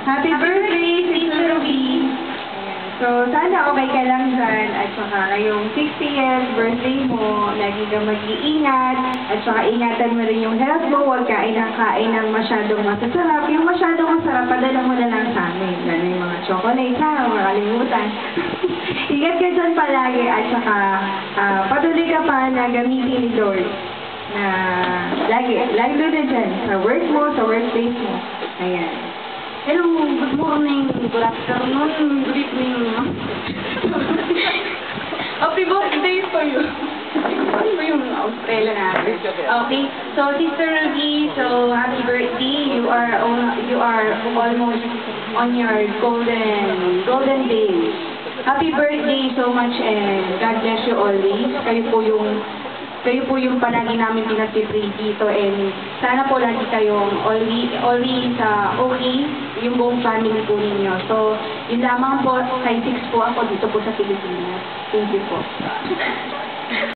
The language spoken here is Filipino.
Happy birthday, Sister Ruby! So, sana okay ka lang dyan at saka ngayong 60th birthday mo, lagi kang mag-iingat at saka ingatan mo rin yung health mo, huwag kain ng masyadong masasarap. Yung masyadong masarap, padala mo na lang sa amin. Lalo yung mga chocolate ha, mga kalimutan. Ingat ka dyan palagi at saka patuloy ka pa na gamitin ni Lord na lagi doon na dyan sa work mo, sa workplace mo. Ayan. Hello, good morning, good afternoon, good evening. Happy birthday to you. Ano ba yung Australia natin? Okay, so Sister Ruby, so happy birthday. You are almost on your golden days. Happy birthday so much and God bless you always. Kayo po yung palagi namin pinag-pray dito and sana po lagi kayong always okay, yung buong family po ninyo. So, yun lamang po, kay 6 po ako dito po sa Pilipinas. Thank you po.